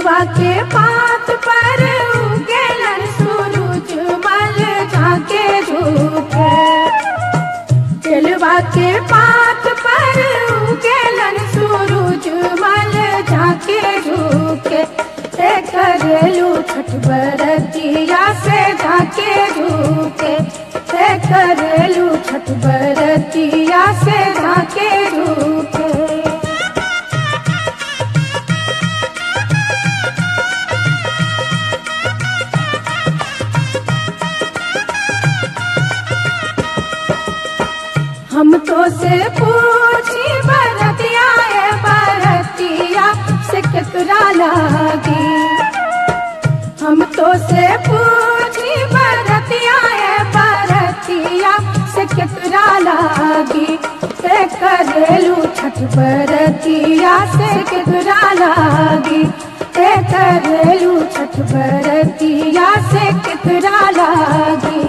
केलवा के पात पर उगेलन सूरज मल झाके झुके। केलवा के पात पर उगेलन सूरज मल झाके झुके। करेलू छठ बरतिया से झाके झुके। करेलू छठ बरतिया से झाके झुके। हम तो से पूछी बरतिया है बरतिया से केकरा लागी। हम तो से पूछी बरतिया है बरतिया से केकरा लागी। करेलू छठ बरतिया से केकरा लागी। करेलू छठ बरतिया से केकरा लागी।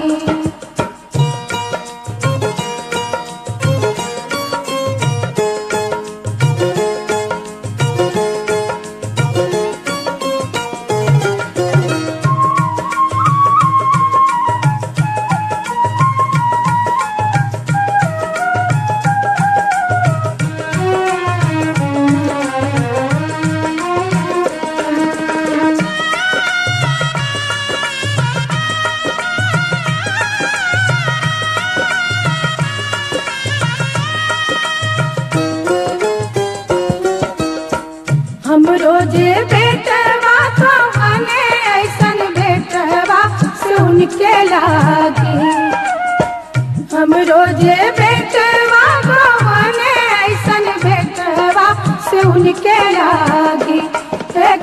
हम रोजे बेटवा तो हने ऐसन बेटवा सुन के लागी। हम रोजे बेटवा तो हने ऐसन बेटवा सुन के लागी।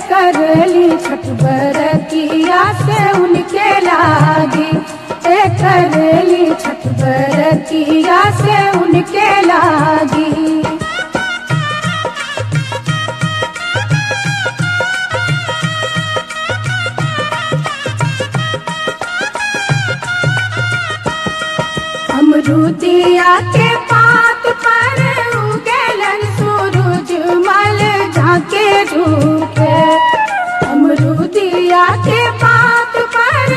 करली छठ बरतिया से उनके लागी। करली छठ बरतिया से उनके लागी। अमरूदिया के पात पर उगेलन सूरज मल झाके झुके। अमरूदिया के पात पर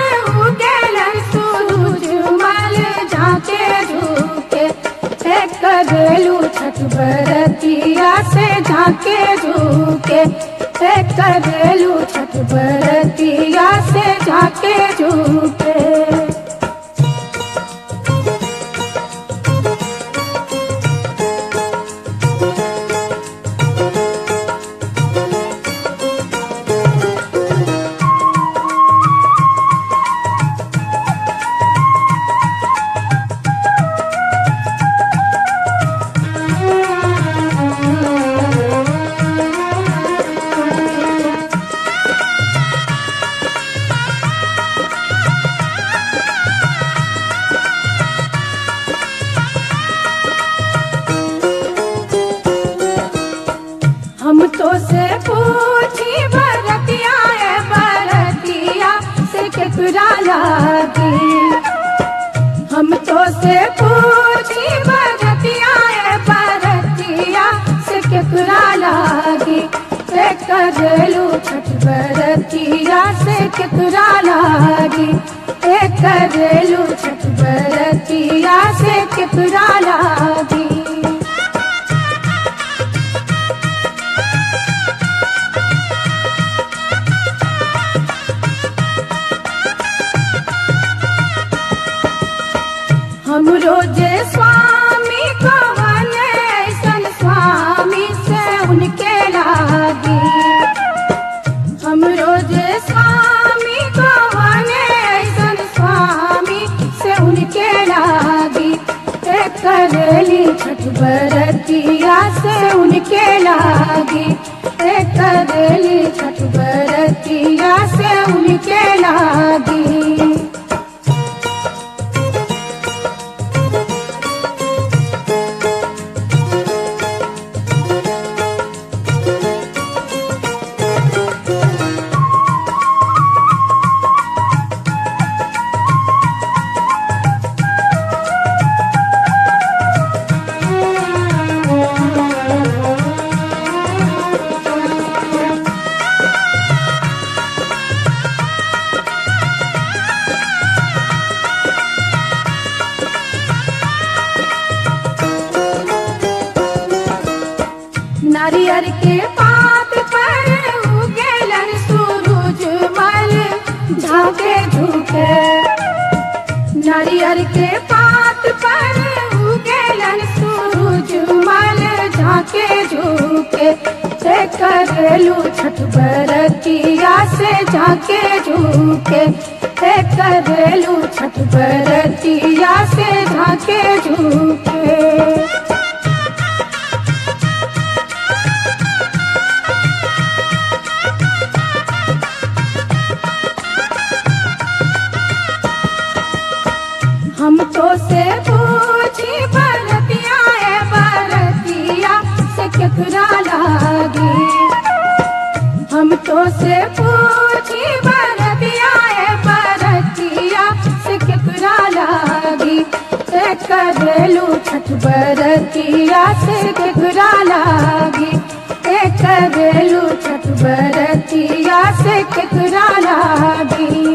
उगेलन सूरज मल झाके झुके। करेलू छठ बरतिया से झाके झुके। करेलू छठ बरतिया से झाके झुके। हम तो से पूछी बरतिया है बरतिया से केकरा लागी। हम तो से पूछी बरतिया है बरतिया से केकरा लागी। करेलू छठ बरतिया से केकरा लागी। करेलू छठ बरतिया से केकरा लागी। हम रोजे स्वामी को हने ऐसन स्वामी से उनके लागी। हम रोजे स्वामी को हने ऐसन स्वामी से उनके लागी। करेली छठ बरतिया से उनके लागी। करेली छठ बरतिया से उनके लागी। नारियर के पात पर उगेलन सूरज मल झाके झुके। नारियर के पात पर उगेलन सूरज मल झाके झुके। से करेलू छठ बरतिया से झाके झुके। से करेलू छठ बरतिया से झाके झुके। हम तो से पूछी बरतिया है बरतिया से केकरा लागी। हम तो से पूछी बरतिया है बरतिया से केकरा लागी। से करेलू छठ बरतिया से केकरा लागी। से करेलू छठ बरतिया से केकरा लागी।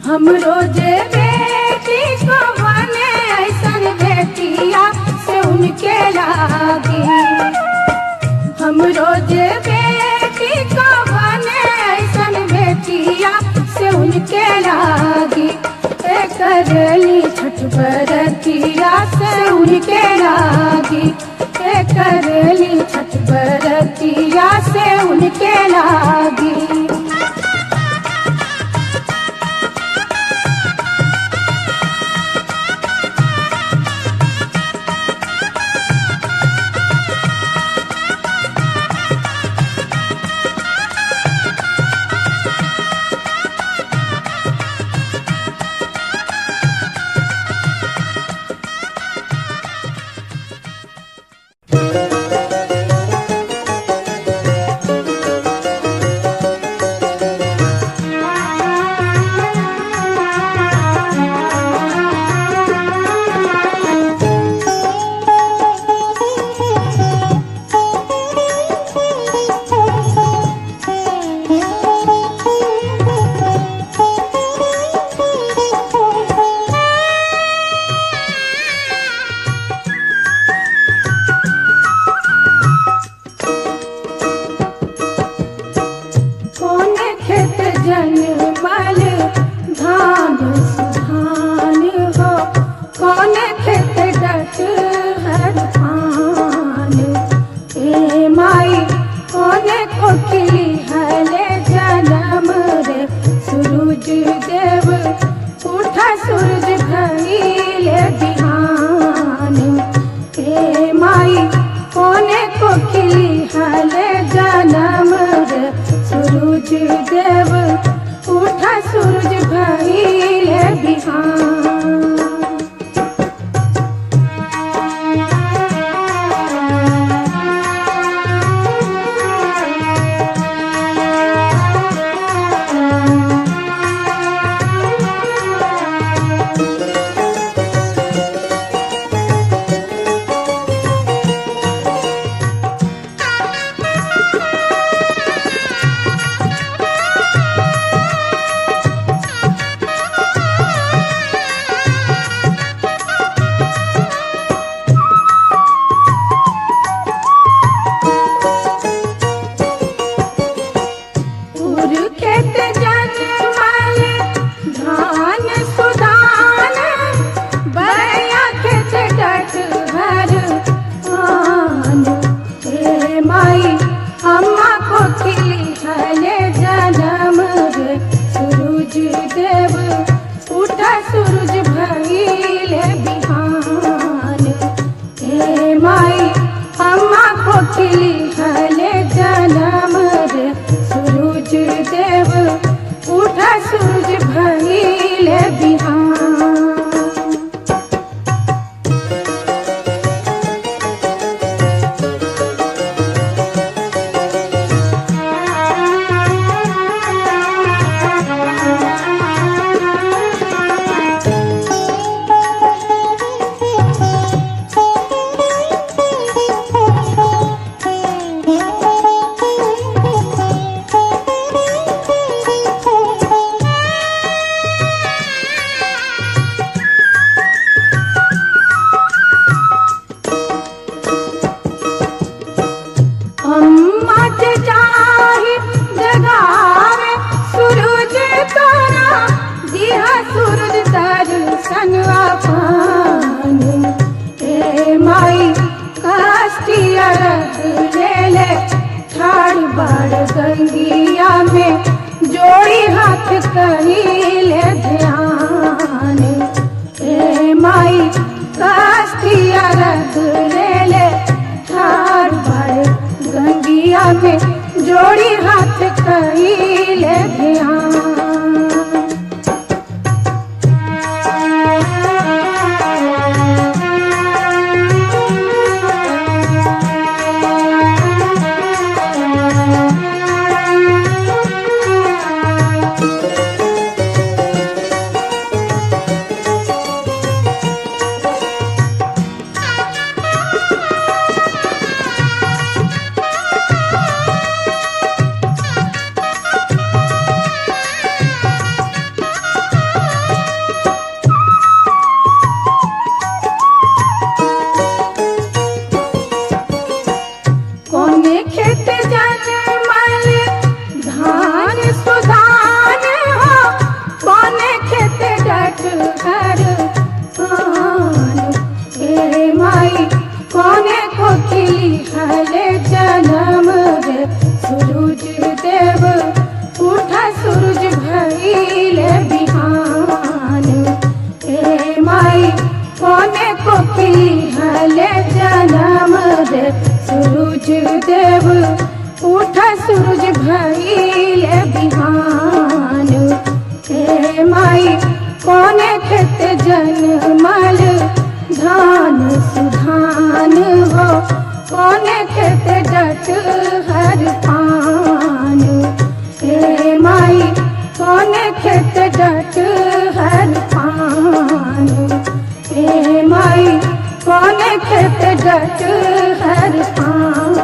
हम रोजे बेटी को बने ऐसन बेटिया से उनके लागी। हम रोजे बेटी को बने ऐसन बेटिया से उनके लागी। से करेली छठ बरतिया से उनके लागी। से करेली छठ बरतिया से उनके लागी। बदले ले ठार बाड़े गंगिया में जोड़ी हाथ कइले ध्यान। कोने खेत जनमल धान सुधान हो, कोने खेत डठर आन। हे माई कोने कोकिली हले जन्म रे सूरज देव उठा सूरज भइले बिहान। हे माई कोने कोकिली हले जन्म रे सूरज देव उठा सूरज भइले बिहान। हे माई कोने खेत जनमल धान सुधान हो, कोने खेत डठर पान। हे माई कोने खेत डठर पान। हे माई कोने खेत डठर पान।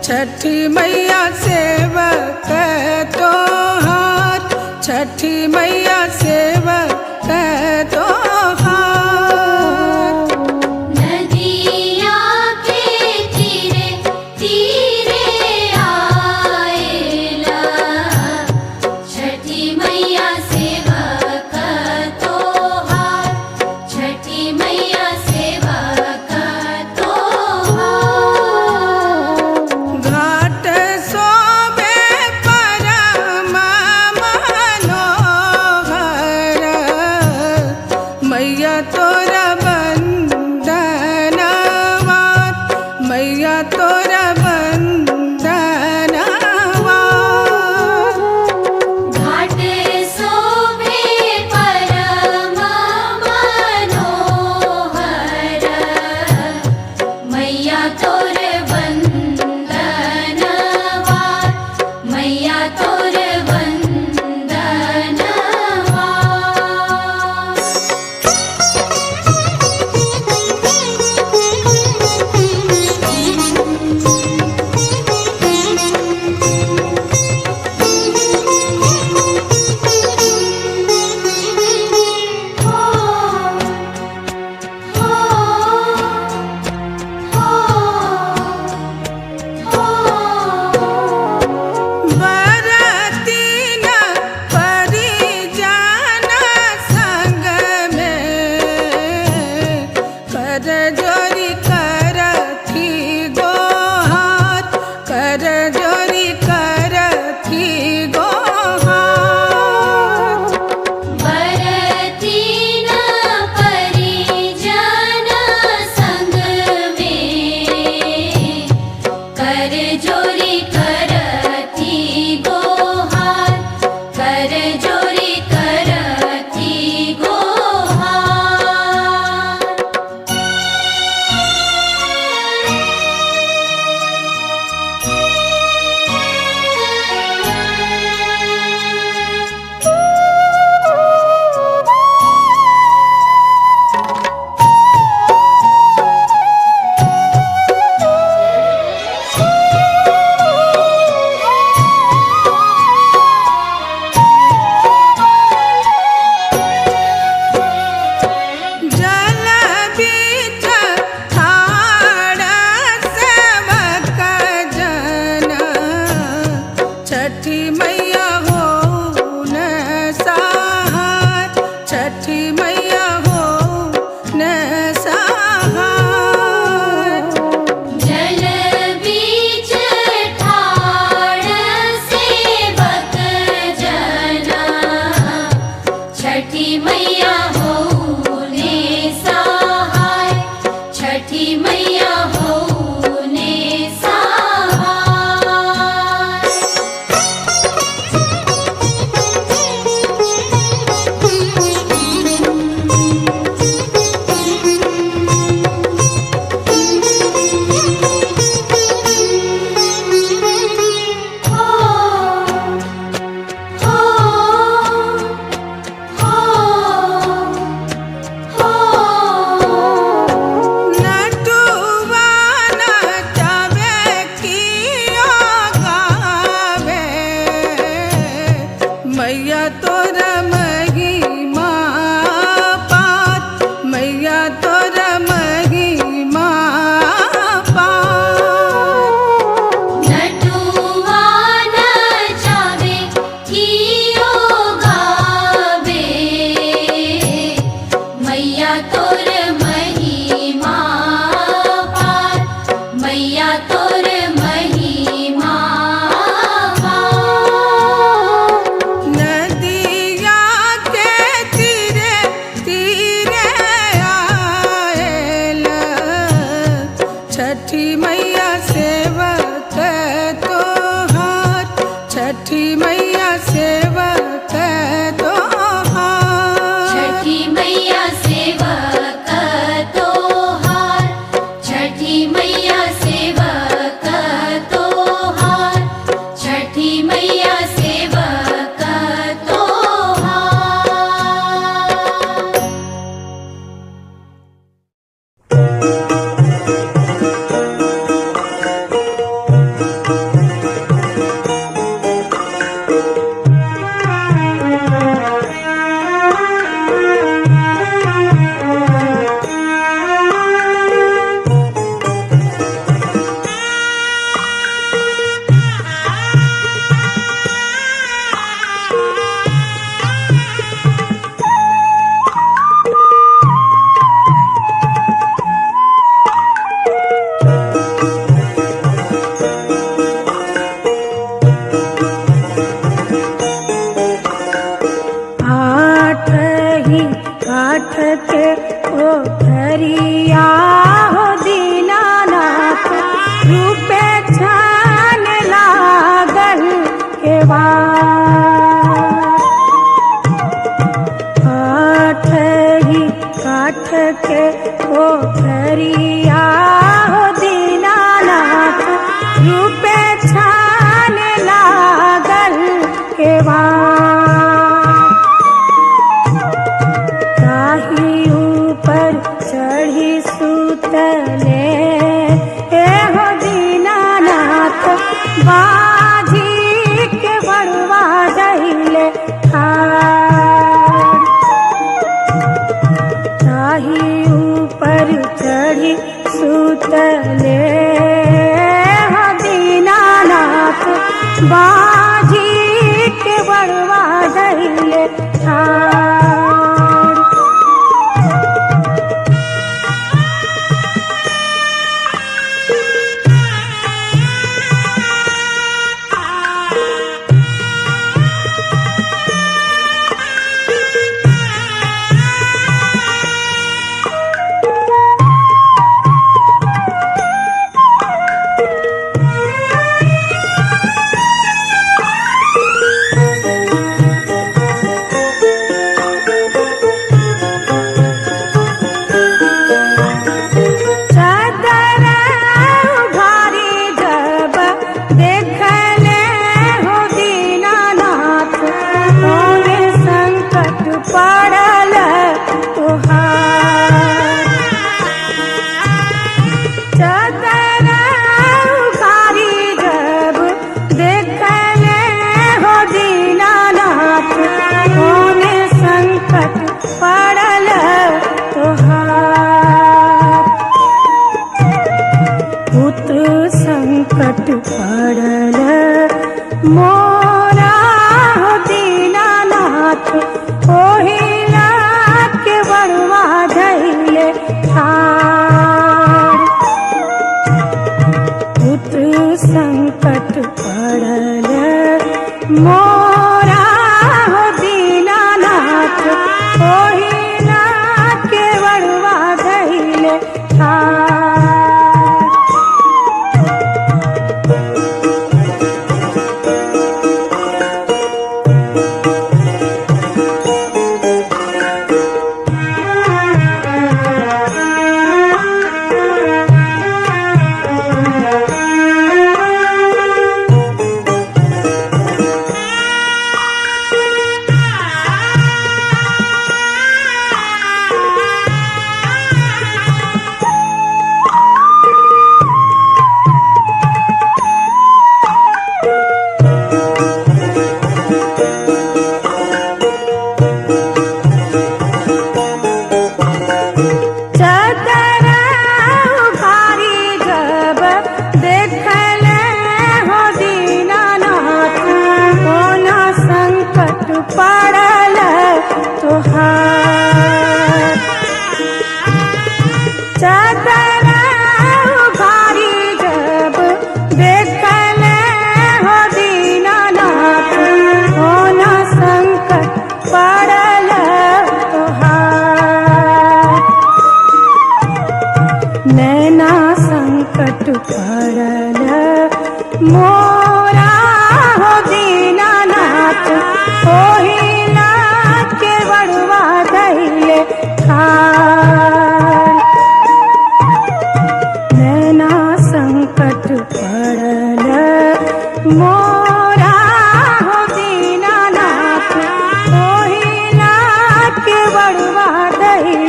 छठी मैया सेवक तोहार, छठी मैया सेवक तोहार। नदिया के तीरे तीरे आएला, छठी मैया सेवक तोहार, छठी मैया सेवक तोहार। घाट सोबे परम मनोहर, मैया तोरा बंदनवार, मैया तोरा बंदनवार। घाट सोबे मैया होने सहाय, छठी मैया होने सहाय। नटुआ नचावे कियो गावे, मैया तोर महिमा पात, मैया तोर महिमा पात। नटुआ नचावे कियो गावे, मैया तोर महिमा पार, मैया तोर महिमा पार। नदिया के तीरे तीरे आएल, छठी मैया सेवक तोहार, छठी मैया सेवक तोहार। छठी मैया सेवक तोहार, छठी मैया सेवक तोहार, छठी मैया सेवक तोहार। आठ ही काठ के ओठरिया हो दीनानाथ, रूपे छान लागल केवाड़। आठ ही काठ के ओठरिया हो दीनानाथ, रूपे छान लागल केवाड़। ताही ऊपर चढ़ी सुतले हो दीनानाथ, बाजी के बड़वा दहिले ठाड़। ताही ऊपर चढ़ी सुतले हो दीनानाथ, बाजी के बड़वा दहिले ठाड़। संकट पड़ल मोरा हो दीनानाथ, ओहिला के बड़वा धैले ठाड़। पुत्र संकट पड़ल मोरा हो दीनानाथ,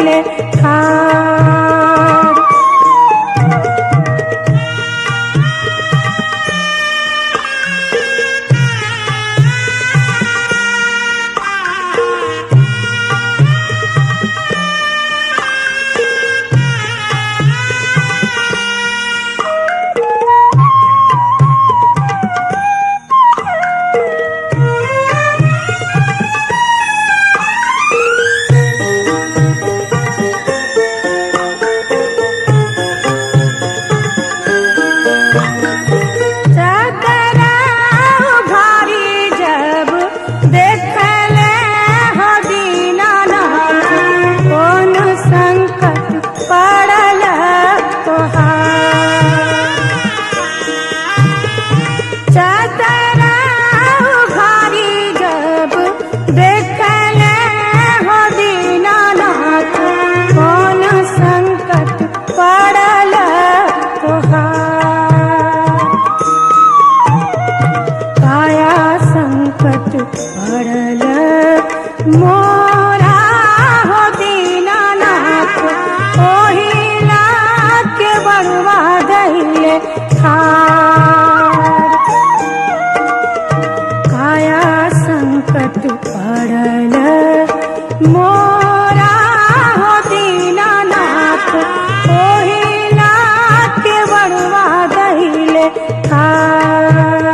धैले ठार चदरा उघारी जब देखले हो दीनानाथ कौन संकट पड़ल तोहार चदरा उघारी जब देखले हो दीनानाथ कौन संकट पड़ल तोहार काया संकट पड़ल मोरा हो दीनानाथ ओहिला के बड़वा धैले ठार काया संकट पड़ल मोरा हो दीनानाथ ओहिला के बड़वा धैले ठार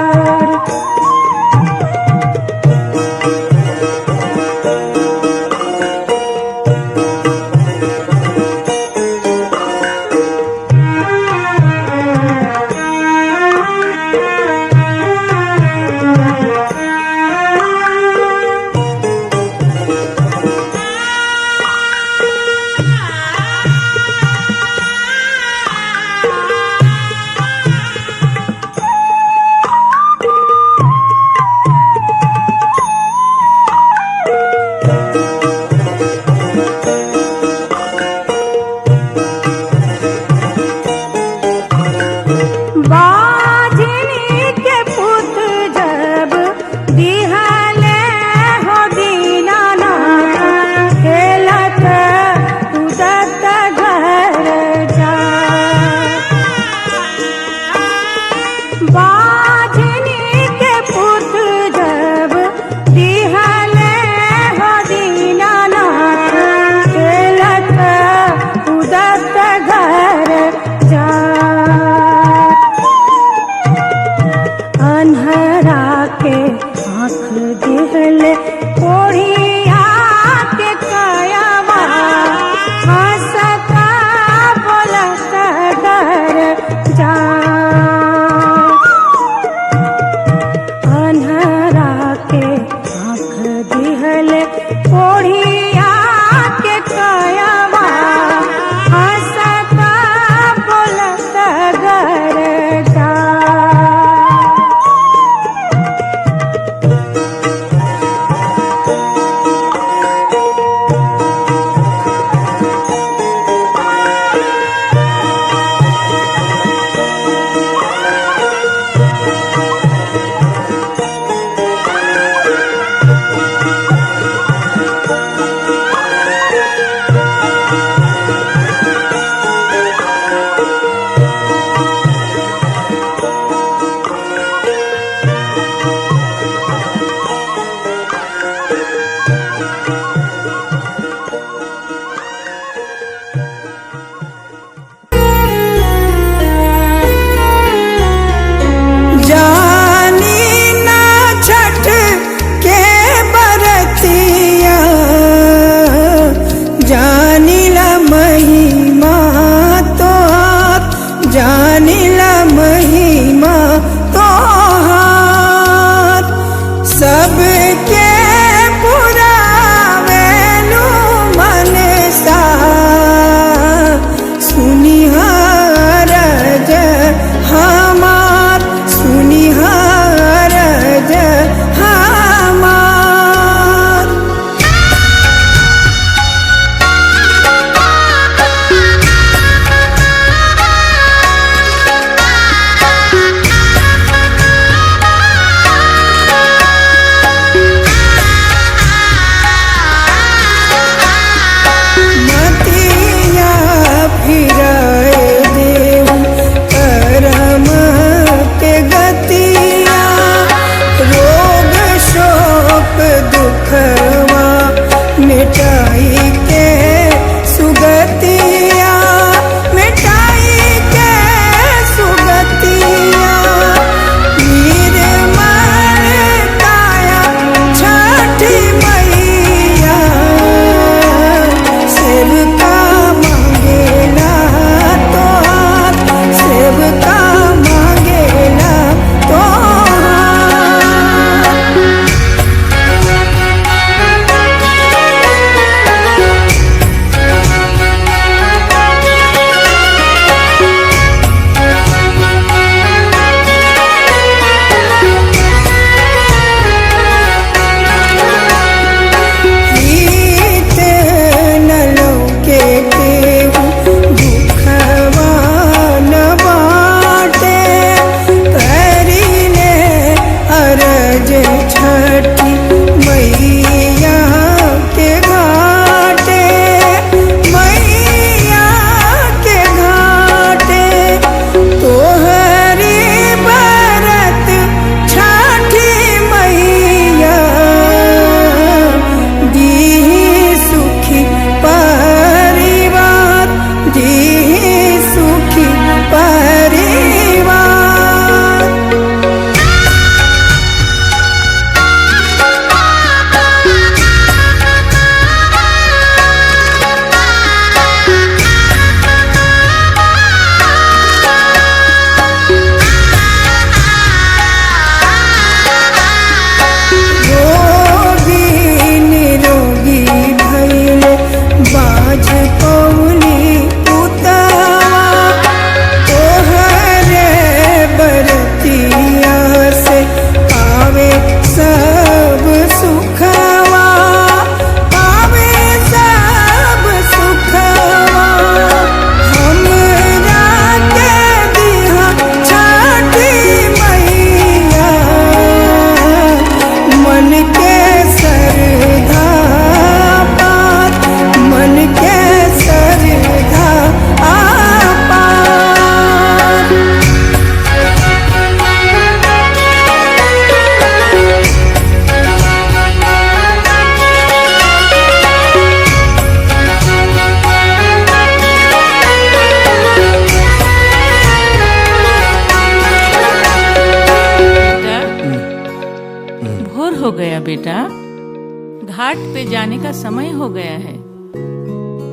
घाट पे जाने का समय हो गया है।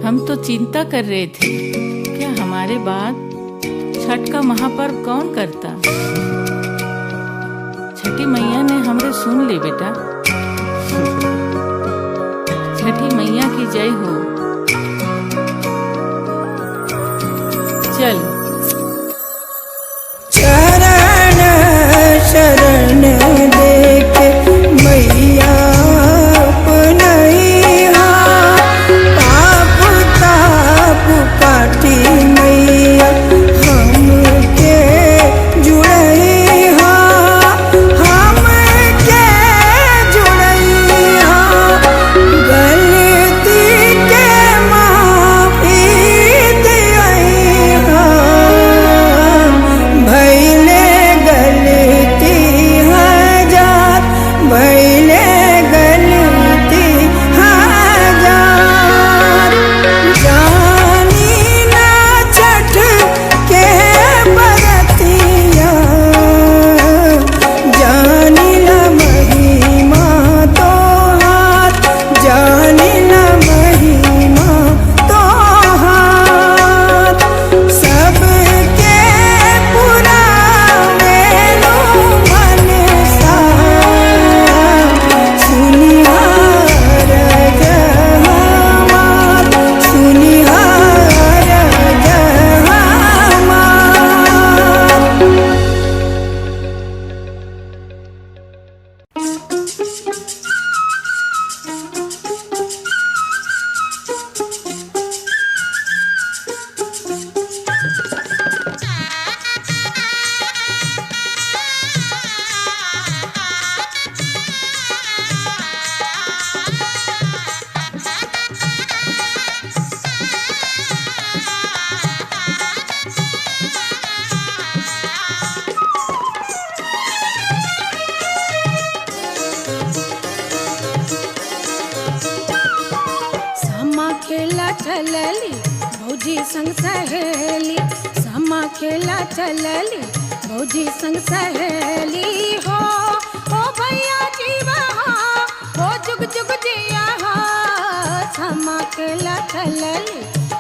हम तो चिंता कर रहे थे क्या हमारे बाद छठ का महापर्व कौन करता। छठी मैया ने हमरे सुन ली बेटा। छठी मैया की जय हो। चल चरण शरण देके मैया अपनैया, पाप ताप काटी मैया हमके जुड़ैया, हमके जुड़ैया, गलती के माफी दियैया, भैले गलती हजार, भैले गलती हजार, जानी ना छठ के बरतिया, जानी ना महिमा तोहार, जानी ना महिमा तोहार, सबके पुरावे लो मनसा, सुनिहार जहामार, सुनिहार जहामार। सामा खेला चलली भौजी संग सहेली, सामा खेला चलली भौजी संग सहेली हो भैया जीवा हो जुग जुग जिया हो। सामा खेला चलली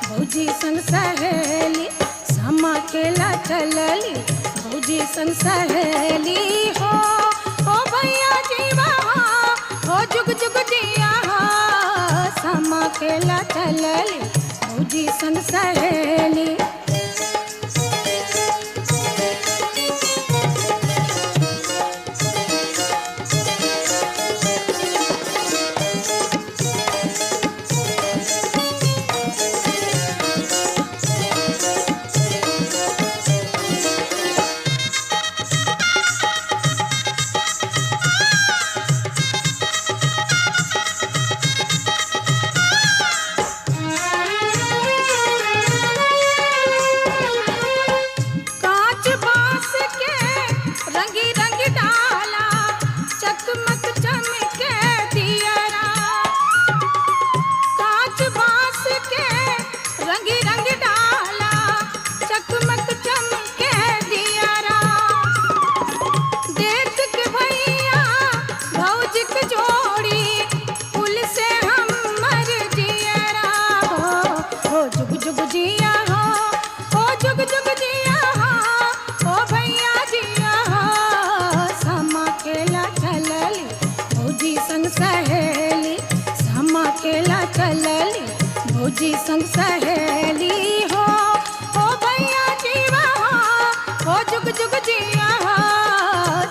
भौजी संग सहेली, सामा खेला चलली भौजी संग सहेली हो भैया जीवा हो जुग जुग जिया हो। सामा खेला चलली भौजी संग सहेली। कांच बांस के रंगी रंग डाला, चकमक चमके दियरा, कांच बांस के रंगी रंग डाला, चकमक चमके दियरा, देख के भैया भौजी के जोड़ी फूल से हम मर जियरा हो जुग जुग जिया हो जुग जुग जिया हो भैया जिया हो। सामा खेला चलली भौजी संग सहेली, सामा खेला चलली भौजी संग सहेली हो भैया जीवा हो जुग जुग जिया हो।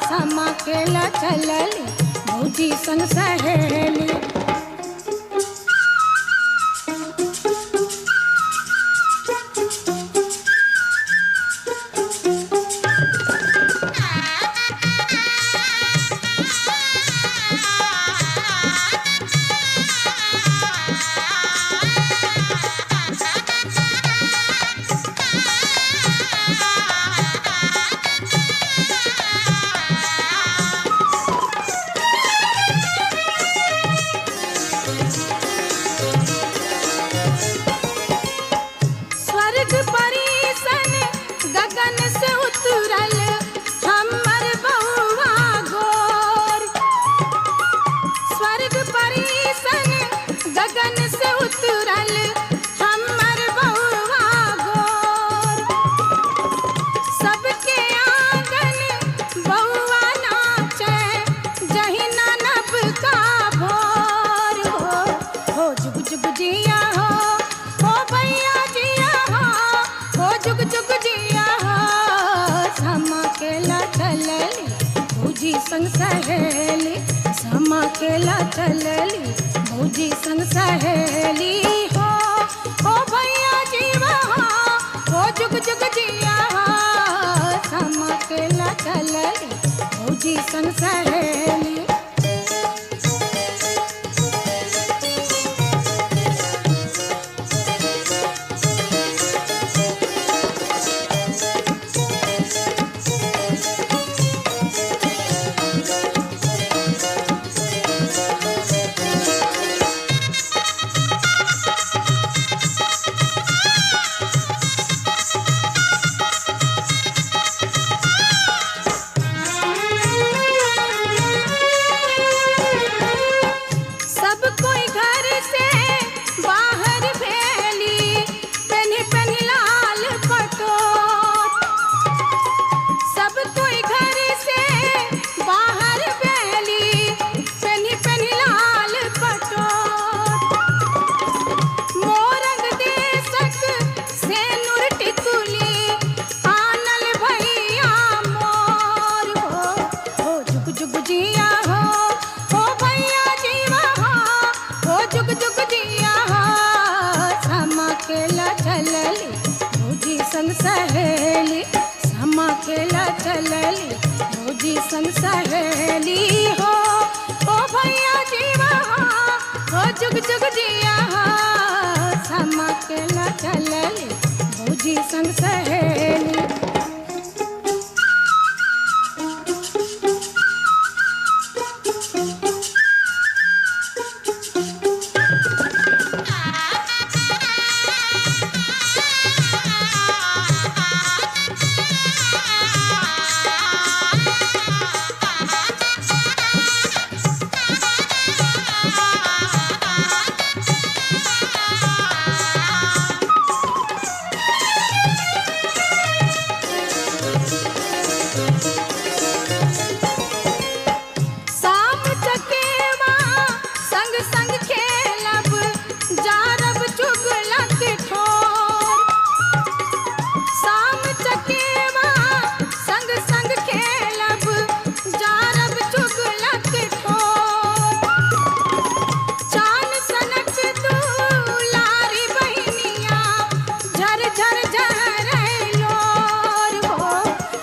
सामा खेला चलली भौजी संग सहेली। आंगन से उतरल हमर बउआ गोर। सबके आंगन बउआ नाचे जही ननब का भोर हो जुग जुग जिया हो भैया जिया हो जुग जुग जिया हो। समा केला चलली भौजी संग सहेली, समा केला चलली भौजी संग सहेली हो भैया जीवा हो जुग जुग जिया हो। समा केला चलली भौजी संग सहेली। सब कोई घर से बाहर भेली पेन्ही पेन्ही लाल पटोर। सब कोई घर से बाहर भेली पेन्ही पेन्ही लाल पटोर। मोरंग देशक से नूर टिकुली आनल भैया मोर हो जुग जुग जिया हो भैया जीवा हो जुग जुग जिया हो। समा केला चलली भौजी संग सहेली, समा केला चलली भौजी संग सहेली हो भैया जीवा हो जुग जुग जिया हो। समा केला चलली भौजी संग सहेली। शाम चकेवा संग संग खेलब जारब चुगलक ठोर। शाम चकेवा संग संग खेलब जारब चुगलक ठोर। चान सनक दुलारी बहिनिया झर झर झरैलोर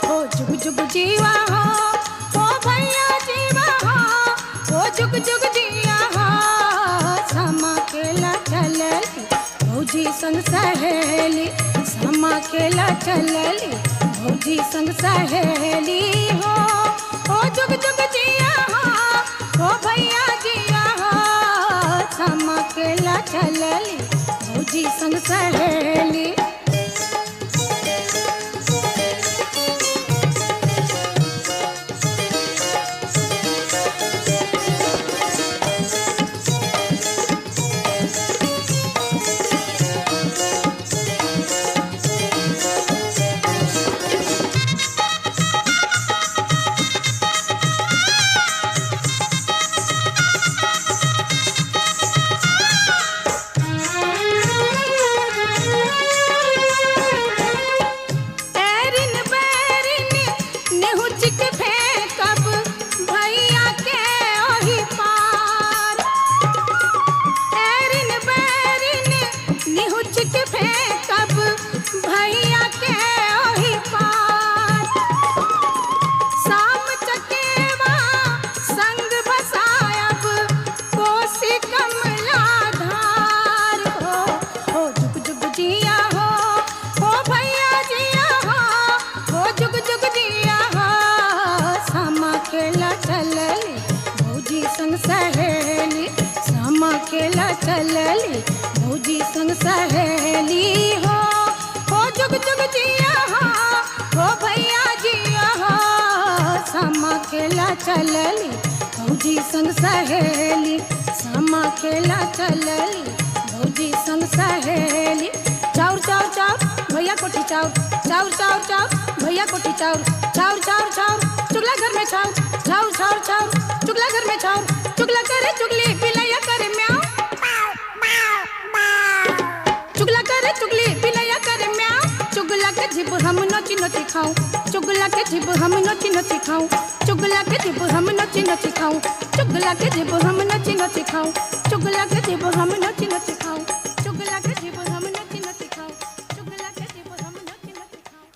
हो जुग जुग जीवा हो भैया जीवा हो जुग जुग जिया हो। समा केला चलली भौजी संग सहेली, समा केला चलली भौजी संग सहेली हो जुग जुग जिया हो भैया जिया हो। समा केला चलली भौजी संग सहेली। अकेला चलली भौजी संग सहेली हो जुग जुग जिया हो भैया जिया हो समा खेला चलली भौजी संग सहेली समा खेला चलली सहेली। चाउर चाउर चाउर भैया कोठी चाउर, चाउर चाउर चाउर भैया कोठी चाउर, चाउर चाउर चाउर चुगला घर में चाउर, चाउर चाउर चाउर चुगला घर में चाउर। चुगला करे चुगली पिलैया करे म्याऊं, चुगला करे चुगली पिलैया करे म्याऊं। चुगला के जिब हम नोची नोची खाऊं, चुगला के जिब हम नोची नोची खाऊं, चुगला के जिब हम नोची नोची खाऊं, चुगला के जिब हम नोची नोची खाऊं, चुगला के जिब हम नोची नोची खाऊं, चुगला के जिब हम नोची नोची खाऊं, चुगला के जिब हम नोची नोची खाऊं।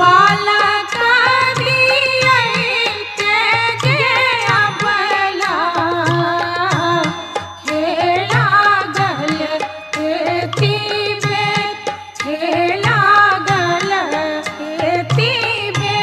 बालक दिए तेजे अबला हे लागल एती बेर हे लागल एती बेर।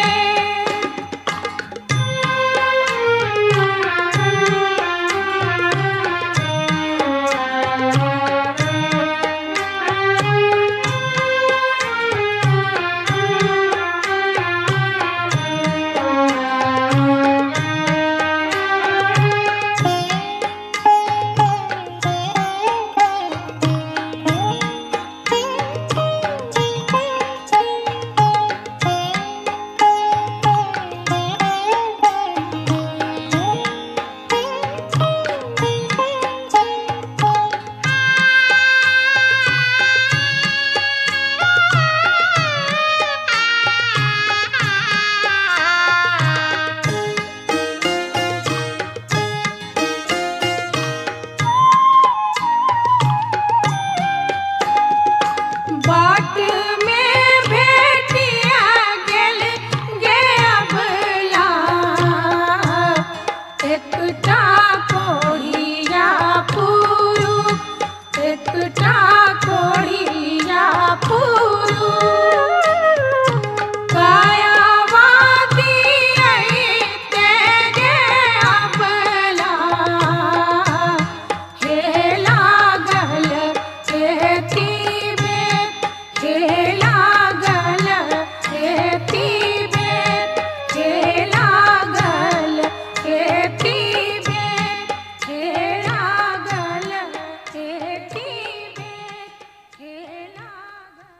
बाट में भेटिया गेल गे अबला एकटा कोढ़िया पुरु एकटा कोढ़िया पुरु कायावादी तेरे अबला हे लागल एती हे लागल एती बेर हे लागल एती बेर हे लागल एती बेर हे लागल।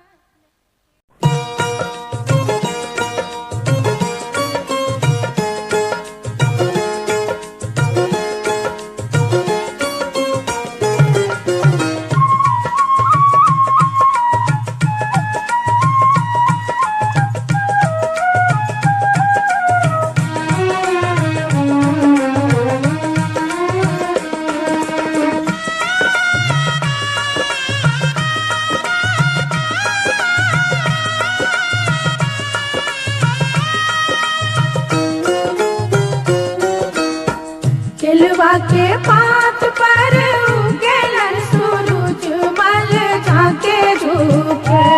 केलवा के पात पर उगेलन सूरज मल झाके झुके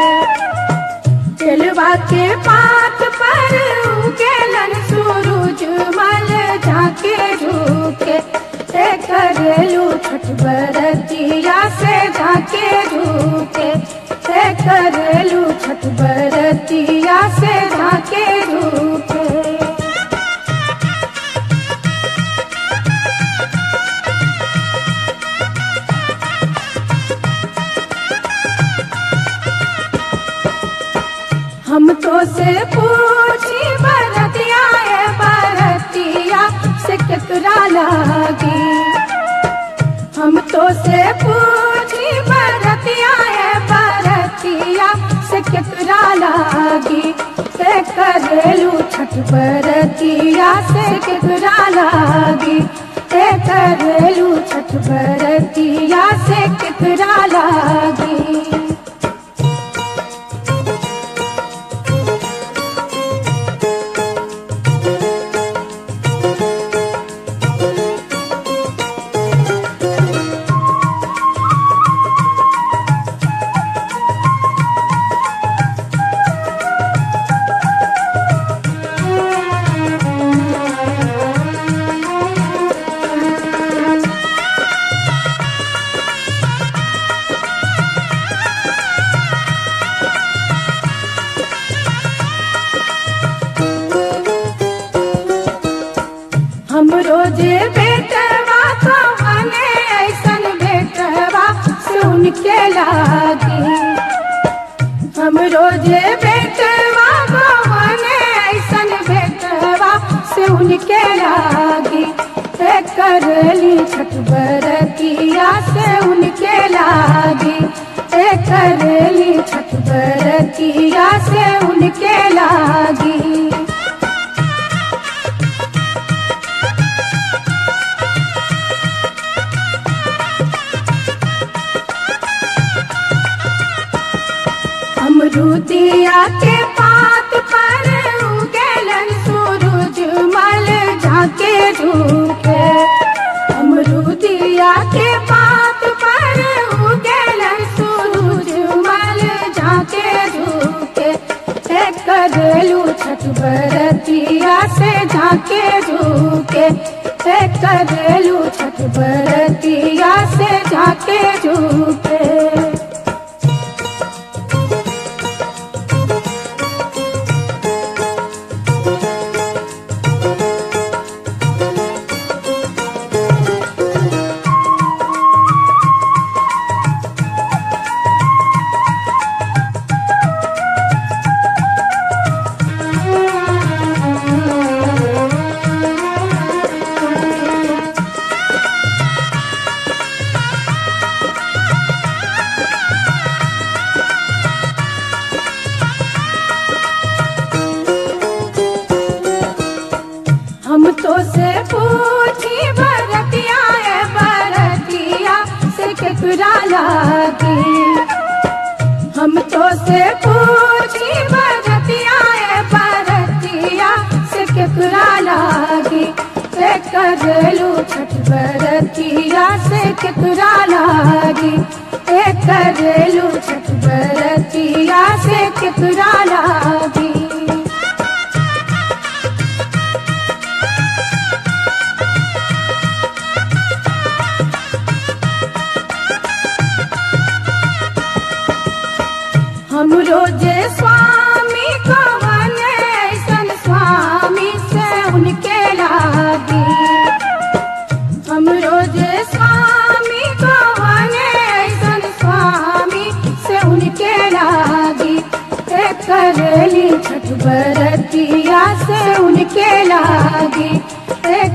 केलवा के पात पर उगेलन सूरज मल झाके झुके ते करेलू छठ बरतिया से झाके झुके ते करेलू छठ बरतिया से झाके झुके। हम तो से पूछी बरतिया ए बरतिया से केकरा लागी हम तो से पूछी बरतिया ए बरतिया से केकरा लागी से करेलू छठ बरतिया से केकरा लागी से करेलू छठ बरतिया से केकरा लागी। हम रोजे बेटवा तो बने ऐसन बेटवा सुन के लागी हम रोजे बेटवा तो बने ऐसन बेटवा सुन के लागी ते करली छठ बरतिया से उनके लागी ते करली छठ बरतिया से उनके लागी। अमरूदिया के पात पर छठ बरतिया से झाके झूके करेलू छठ बरतिया से झाके झूके। हम तो से पूछी बरतिया है बरतिया से केकरा लागी। हम तो से पूछी बरतिया है बरतिया से केकरा लागी। करेलू छठ बरतिया से केकरा लागी। करेलू छठ बरतिया से केकरा लागी। हम रोजे स्वामी को बने ऐसन स्वामी से उनके लागी। हम रोजे स्वामी को बने ऐसन स्वामी से उनके लागी। करेली छठ बरतिया से उनके लागी।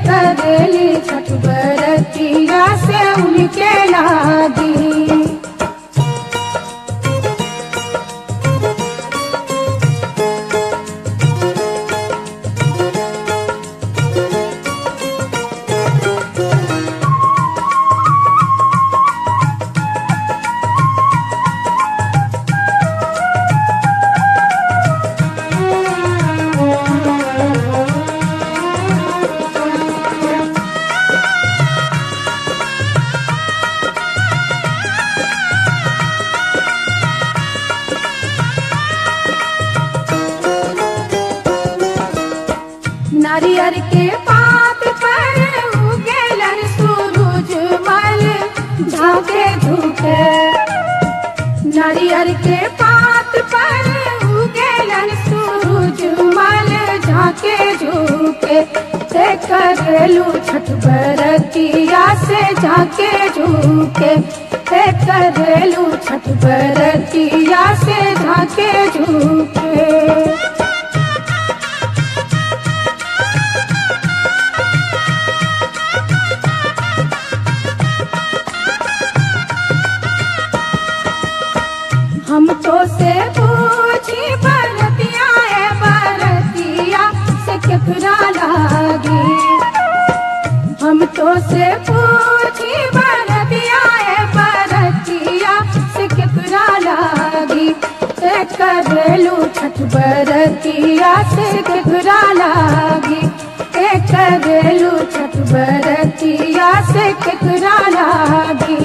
करेली छठ बरतिया से उनके लागी। नारियर के पात पर उगेलन सूरज मल झाके झूके। नारियर के पात पर उगेलन सूरज मल झाके झूके। करेलू छठ बरतिया से झाके झूके। करेलू छठ बरतिया से झाके झूके। हम तो से पूछी बरतिया है बरतिया से केकरा लागी। हम तो से पूछी बरतिया है बरतिया से केकरा लागी। करेलू छठ बरतिया से केकरा लागी। करेलू छठ बरतिया से केकरा लागी।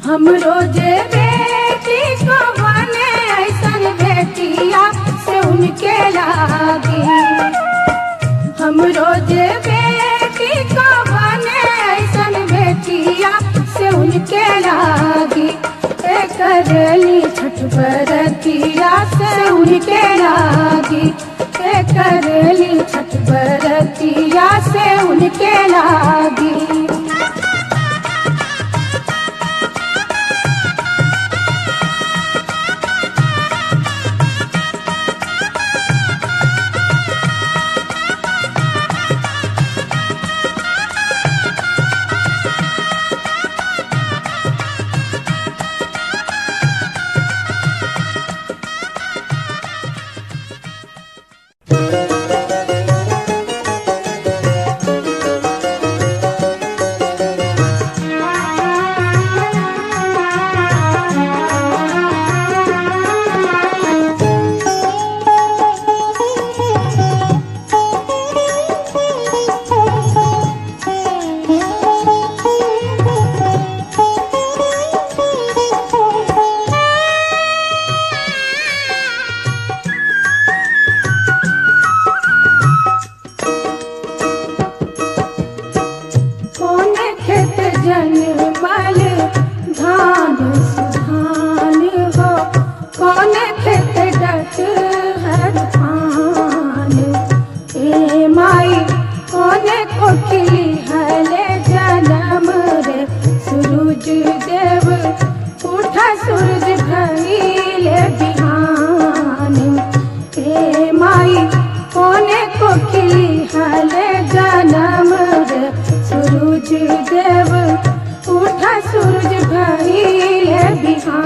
हम रोजे बेटी को बने ऐसन बेटिया से उनके लागी। हम रोजे बेटी को बने ऐसन बेटिया से उनके लागी। करेली छठ बरतिया से उनके लागी। करेली छठ बरतिया से उनके लागी। देव उठा सूरज भइले बिहान। हे माई कोने को खिली हले जनम रे सूरज देव उठा सूरज भइले बिहान।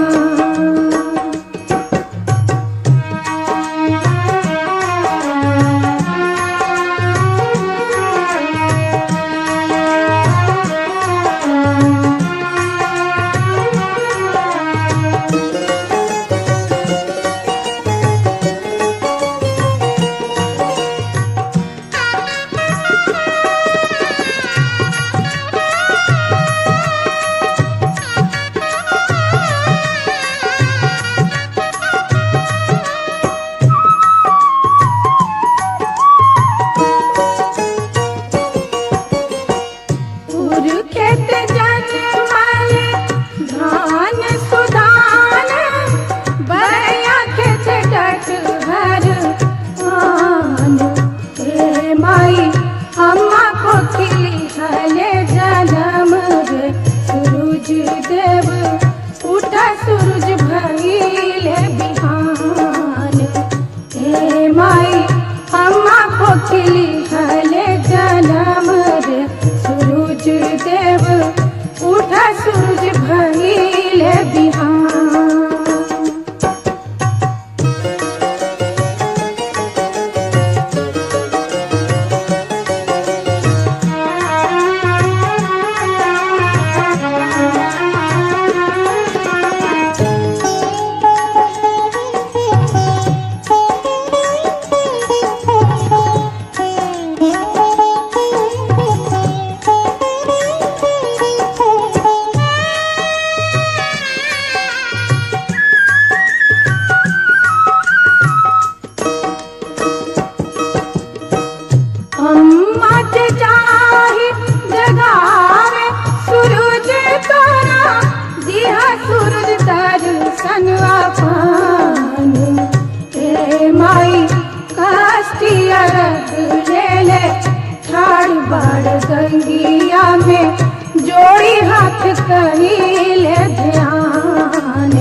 गंगिया में जोड़ी हाथ कहिले ध्यान।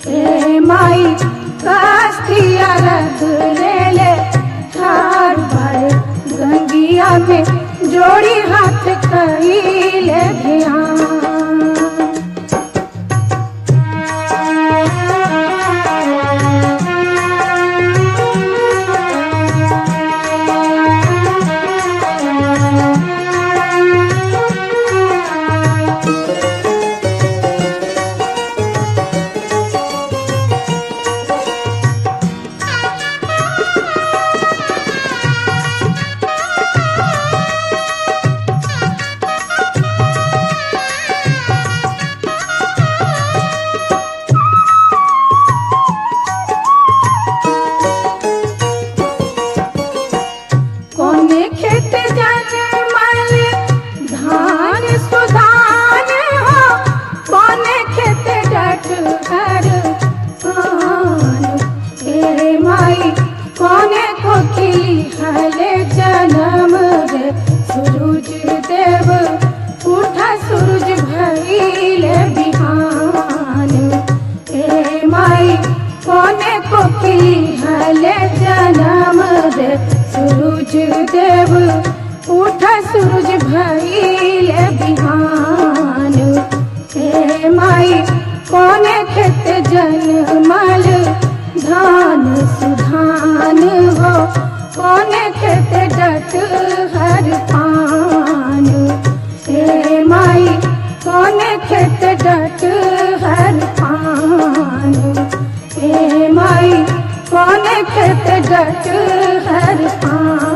ए माई कास्तिया रख ले ठाड़ भर गंगिया में जोड़ी हाथ कहिले ध्यान। देव उठा सूरज भइले बिहान। हे माई कोने खेत जनमल धान सुधान हो, कोने खेत डट हर पान। हे माई कोने खेत डट हर पान। हे माई कोने खेत डट हर पान।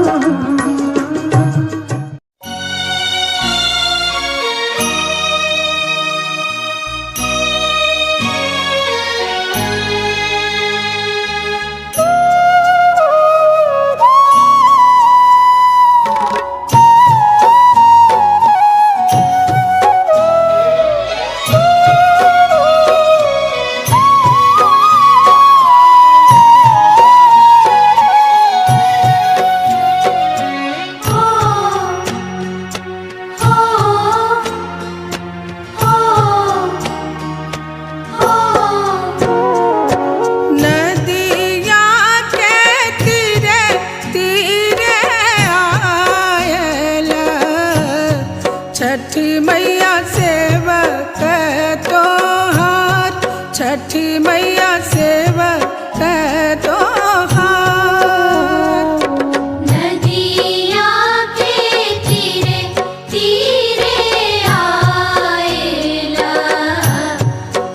छठी मैया सेवक तोहार। नदिया के तीरे तीरे आएला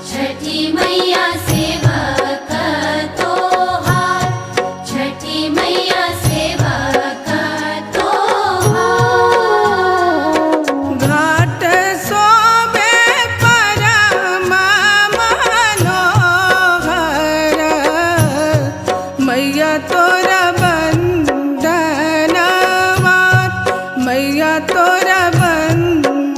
छठी मैया सेवक तोहार, छठी मैया सेवक तोहार। घाट सोबे परम मनोहर, मैया तोरा वंदनवा, मैया तोरा वंदनवा।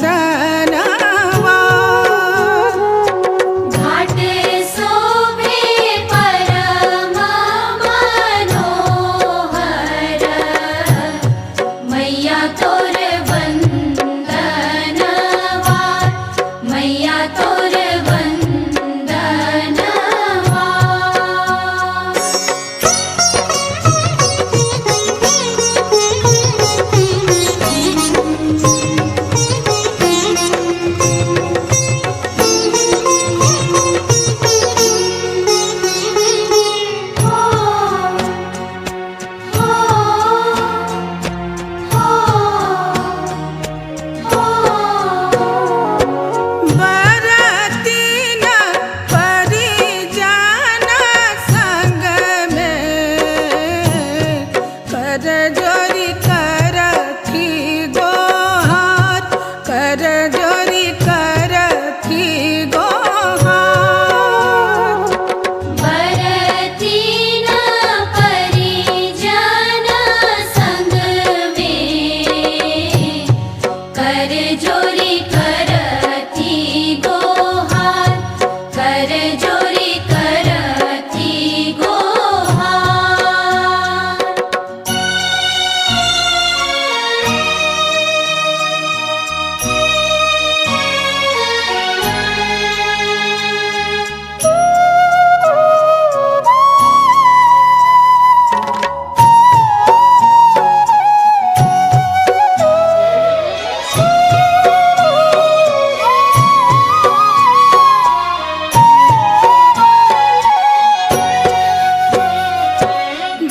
घाट शोभे परम मनोहर, मैया तोर वंदनवा, मैया तोर वंदनवा। बरतीन परिजन संग में, कर जोरी करथी गोहार, कर जोरी करथी गोहार। बरतीन परिजन संग में, कर जोरी करथी गोहार, कर जोरी करथी गोहार।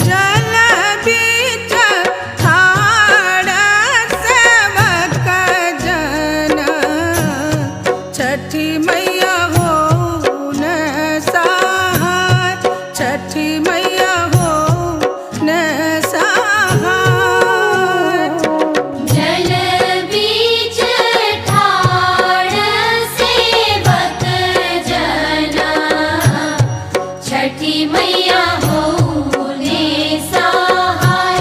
जल बीच ठाड़ सेवक जन, छठी मैया हो न सहाय, छठी मैया हो न सहाय। जल बीच ठाड़ सेवक जना, छठी मैया हो ने सहाय,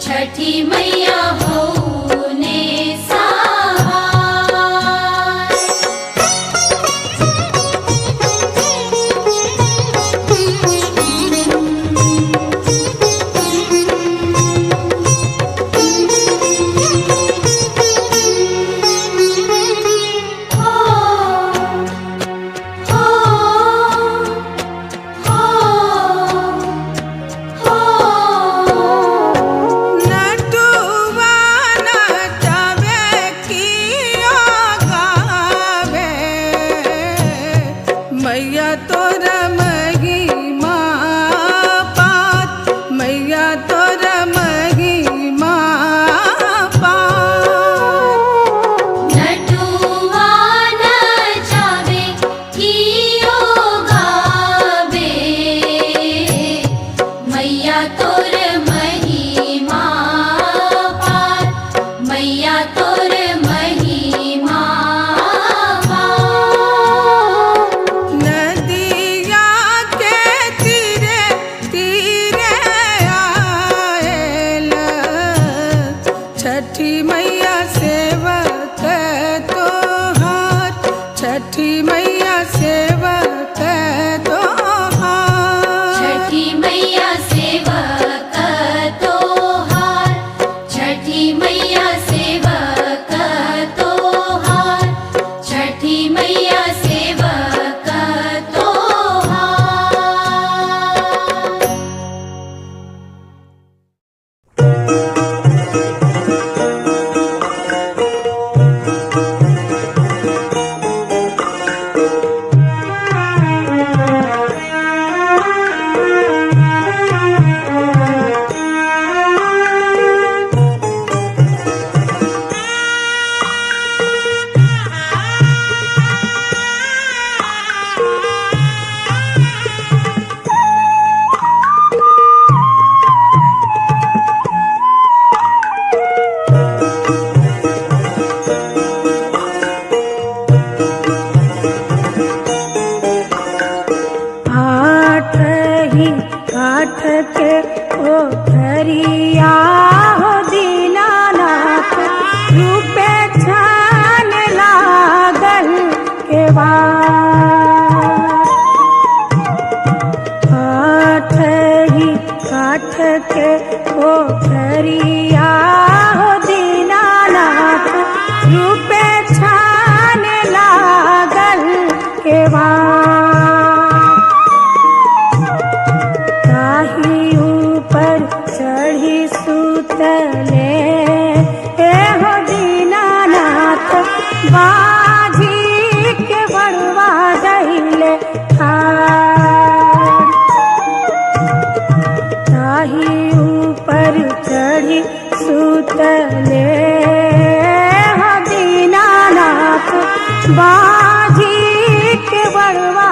छठी मैया हो ने सहाय। नटुवन तबे कियो गावे, मैया तोर महिमा पात, मैया तोर महिमा पात। नटुवान जावे कियो गावे, मैया तोर महिमा पार, मैया तोर महिमा पार। नदिया के तीरे तीरे आएल, छठी मैया सेवक तोहार, छठी मैया सेवक तोहार। छठी मैया सेवक तोहार, छठी मैया सेवक तोहार, छठी मैया सेवक तोहार। आठ ही काठ के पोखरिया हो दीनानाथ रूपे छान लागल केवाड़। आठ ही काठ के पोखरिया हो दीनानाथ रूपे छान लागल केवाड़। ताही ऊपर चढ़ी सुतले हो दीनानाथ बाजी के बड़वा दहिले ठाड़। ताही ऊपर चढ़ी सुतले हो दीनानाथ बाजी के बड़वा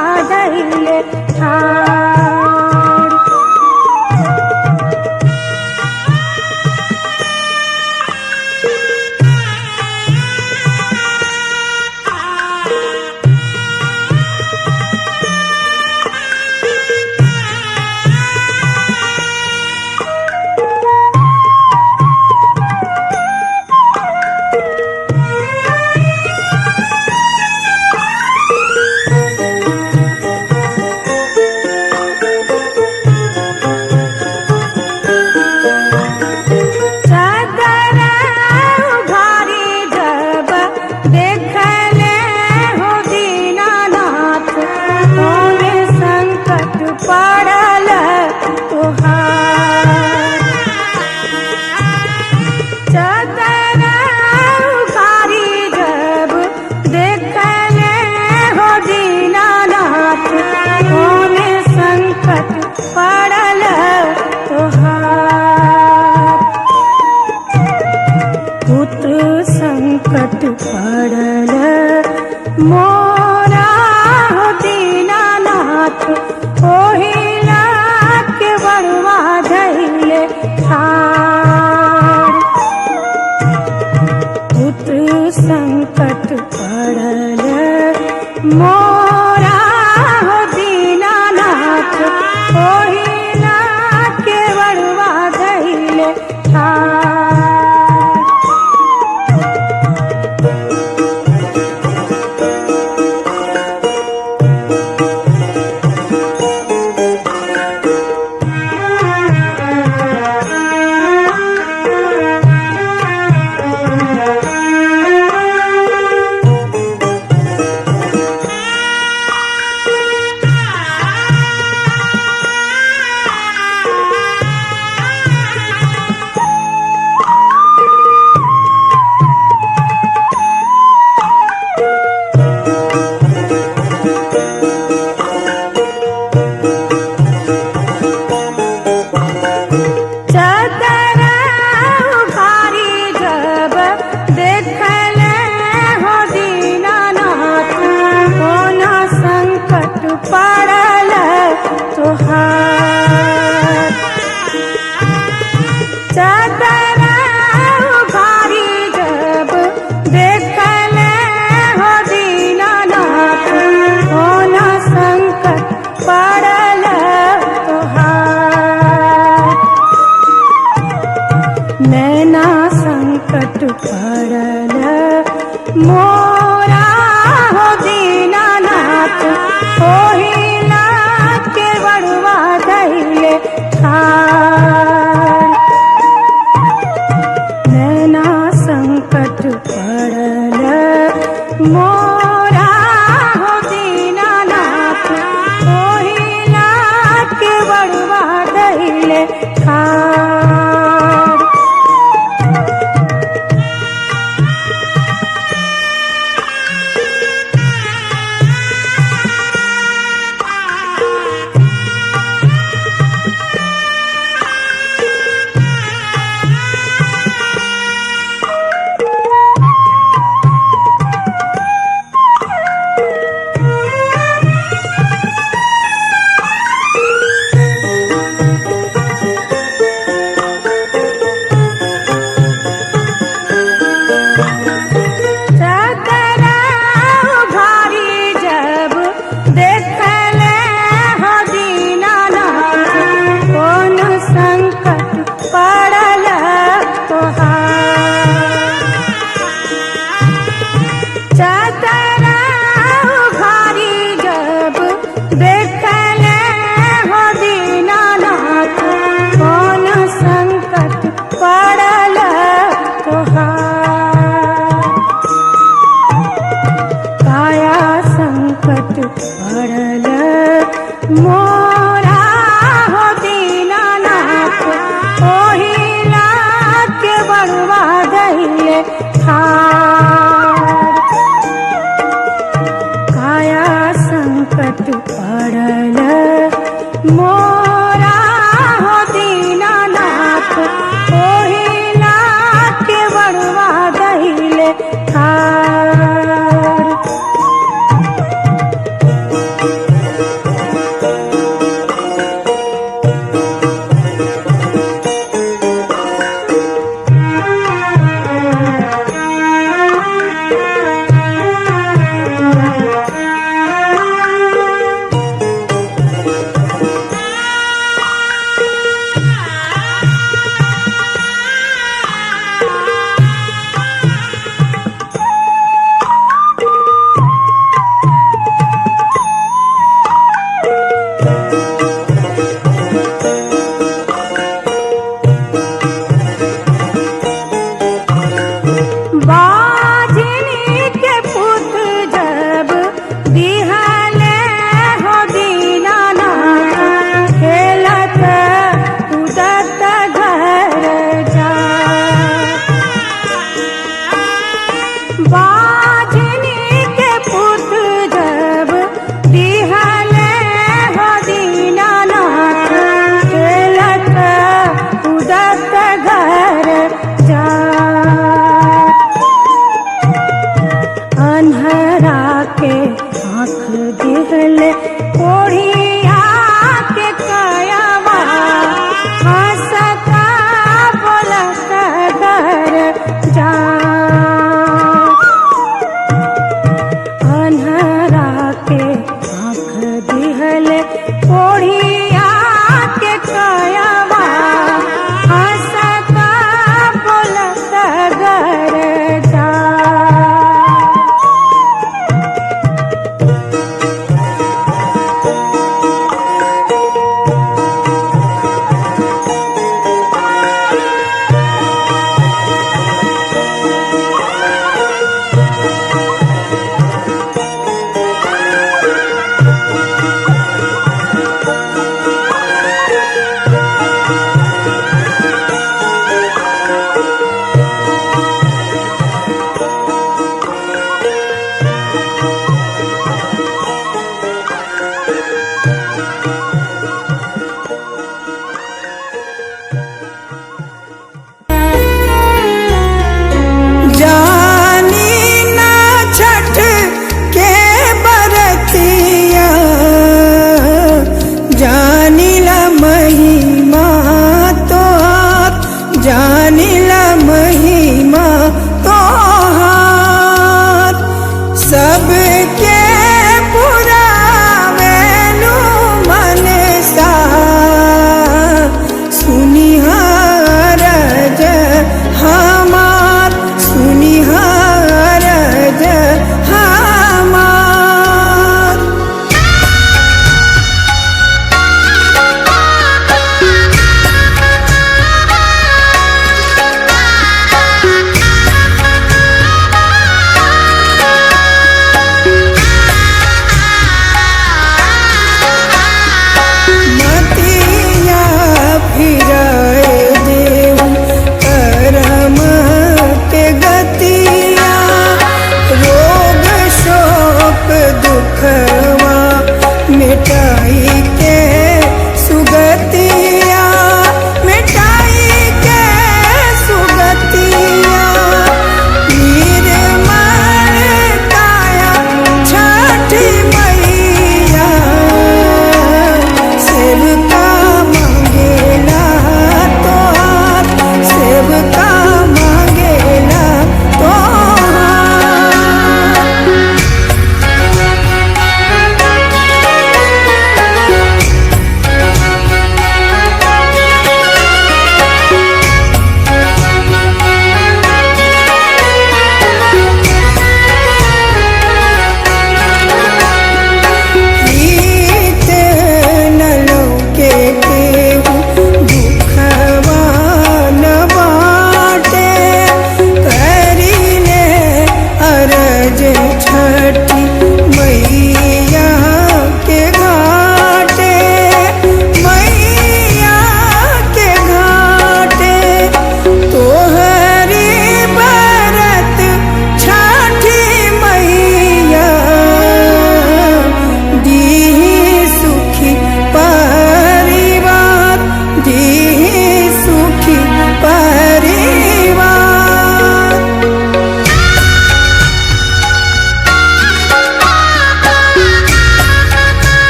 देखले हो दीनानाथ कौन संकट पड़ल तोहार। काया संकट पड़ल मोरा हो दीनानाथ ओहिला के बड़वा दहिले ठार। काया संकट पड़ल मोरा हो दीनानाथ ओहिला के बड़वा दहिले ठार। बाजनी के पुत जब दिहले हो दीनानाथ खेलत कूदत घर जा। बाजनी के पुत जब दिहले हो दीनानाथ खेलत कूदत घर जा। अन्हरा के आँख दिहले ओढ़िया के कायावा हंसता बोलत घर जा। अन्हरा के आँख दिहले ओढ़िया के कायावा हंसता बोलत घर जा।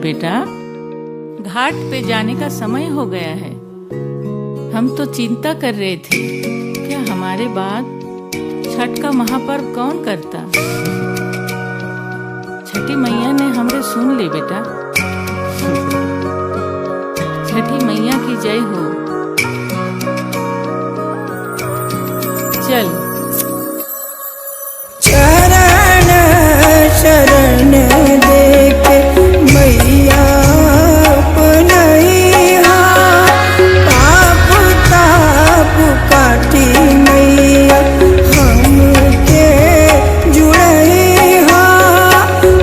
बेटा, घाट पे जाने का समय हो गया है। हम तो चिंता कर रहे थे क्या हमारे बाद छठ का महापर्व कौन करता। छठी मैया ने हमरे सुन ली बेटा। छठी मैया की जय हो। चल चरण शरण देके मैया अपनैया, पाप ताप काटी मैया हमके जुड़ैया,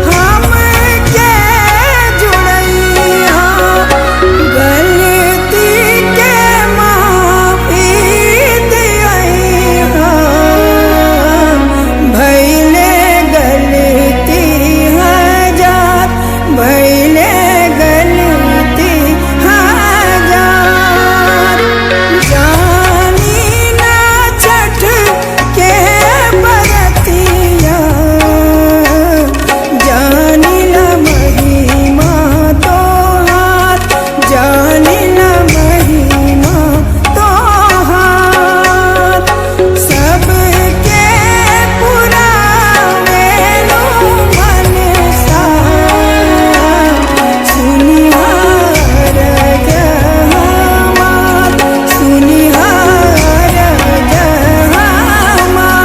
हमके जुड़ैया, गलती के माफी दियैया, भैले गलती हजार, भैले गलती हजार, जानी ना छठ के बरतिया, जानी ना महिमा तोहार, जानी ना महिमा तोहार, सबके पुरावे लो मनसा, सुनिहार जहामार, सुनिहार जहामार।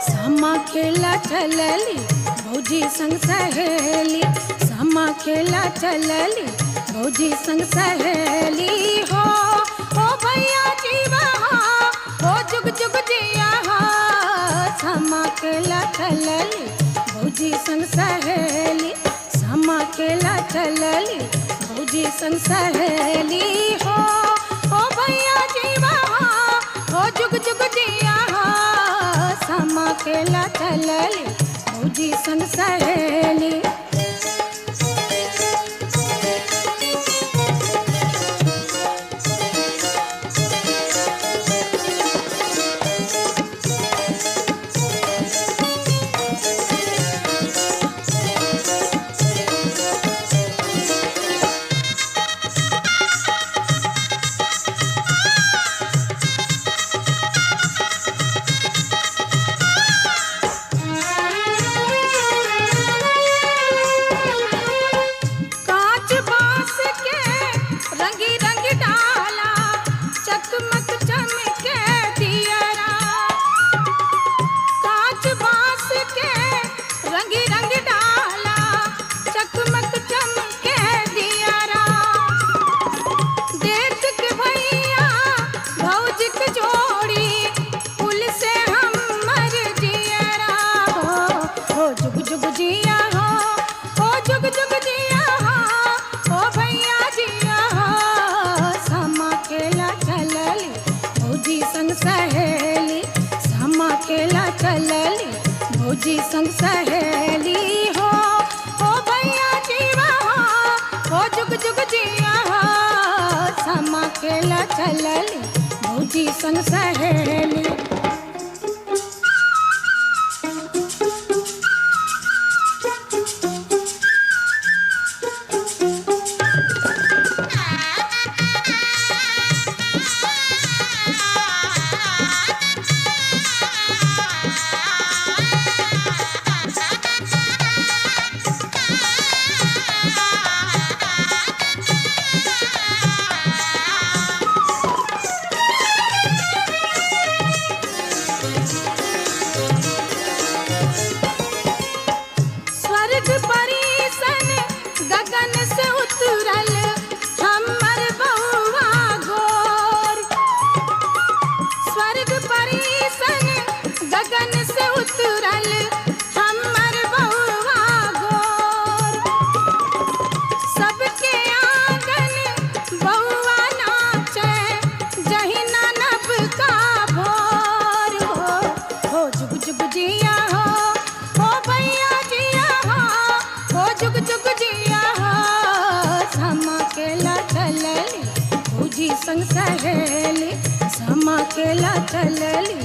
सामा खेला चलली भौजी संग सहेली, सामा खेला चलली भौजी संग सहेली हो। ओ भैया जीवा हो जुग जुग जिया हो। सामा खेला चलली भौजी संग सहेली, सामा खेला चलली भौजी संग सहेली हो। ओ भैया जीवा हो जुग जुग जिया हो। सामा खेला चलली भौजी संग सहेली। कांच बांस के रंगी रंग डाला, चकमक चमके दियरा। कांच बांस के रंगी रंग डाला, चकमक चमके दियरा। देख के भैया भौजी के जोड़ी, पुल से हम मर जियरा हो जुग जुग जिया हो। ओ जुग जुग जिया हो। ओ भैया जिया हो। सामा खेला चलली भौजी संग सहेली, सामा खेला चलली भौजी संग सहेली हो। ओ भैया जीवा हो। ओ जुग जुग जिया हो। सामा खेला चलली भौजी संग सहेली। जुग जुग जिया हो भैया जिया हो जुग जुग जिया हो। समा केला चलली भौजी संग सहेली, समा केला चलली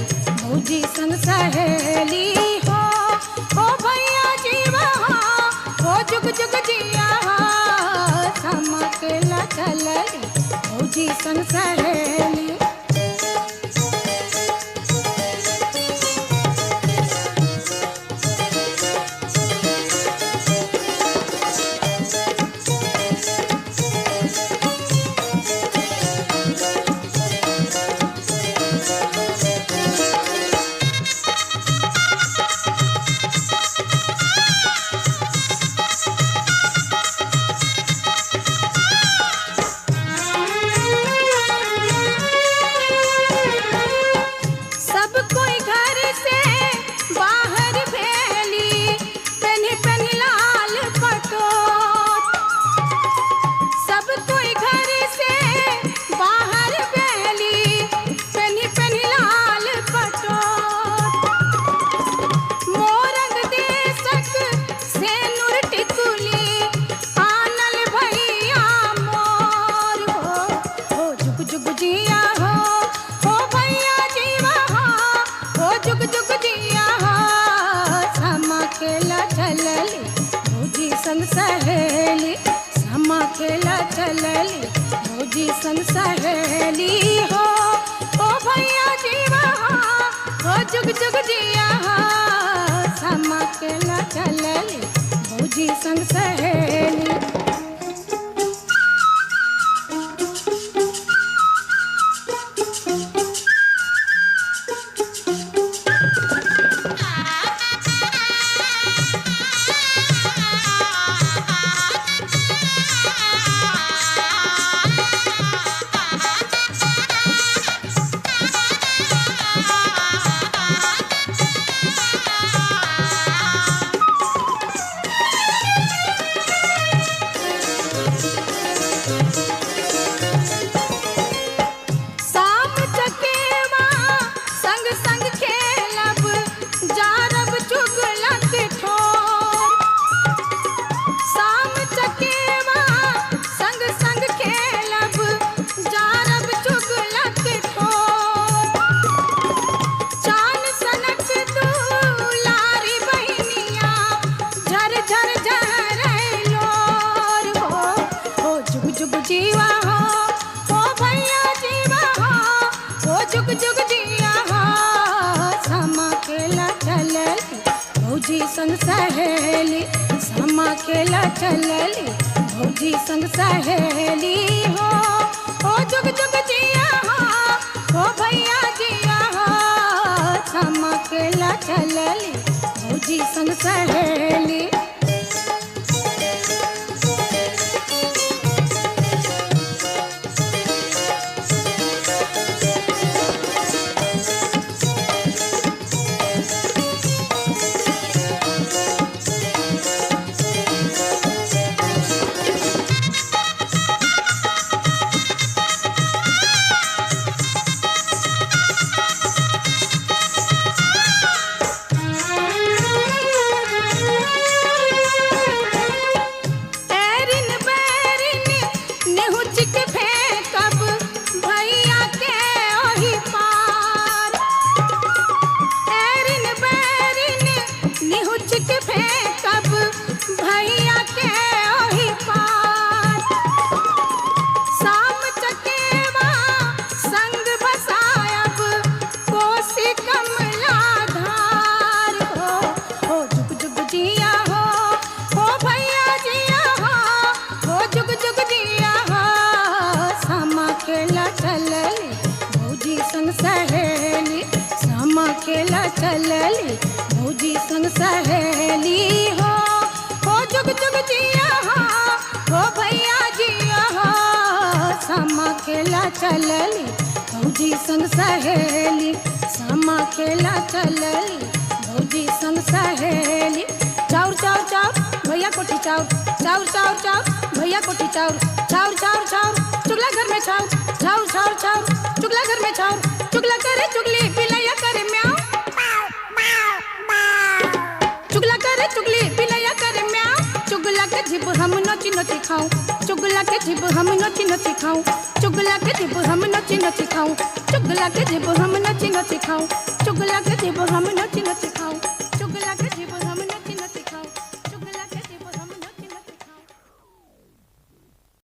भौजी संग सहेली हो भैया जीवा हो जुग जुग जिया हो। समा केला चलली भौजी संग सहेली। संग सहेली समा केला चलली भौजी संग सहेली हो भैया जीवा हो जुग जुग जिया हो। समा केला चलली भौजी संग सहेली। भौजी संग सहेली समा केला चलली भौजी संग सहेली हो जुग जुग जिया हो भैया जिया हो। समा केला चलली भौजी संग सहेली। केला चलली भौजी संग सहेली हो जुग जुग जिया हो भैया जिया हो। समा केला चलली भौजी संग सहेली समा केला चलली भौजी संग सहेली। चाउर चाउर चाउर भैया कोठी चाउर चाउर चाउर चाउर भैया कोठी चाउर चाउर चाउर चाउर चुगला घर में चाउर चाउर चाउर चाउर चुगला घर में चाउर चुगला करे चुगली पिलैया करे म्याऊ। खाऊं चुगला के जिब हम नोची नोची खाऊं चुगला के जिब हम नोची नोची खाऊं चुगला के जिब हम नोची नोची खाऊं चुगला के जिब हम नोची नोची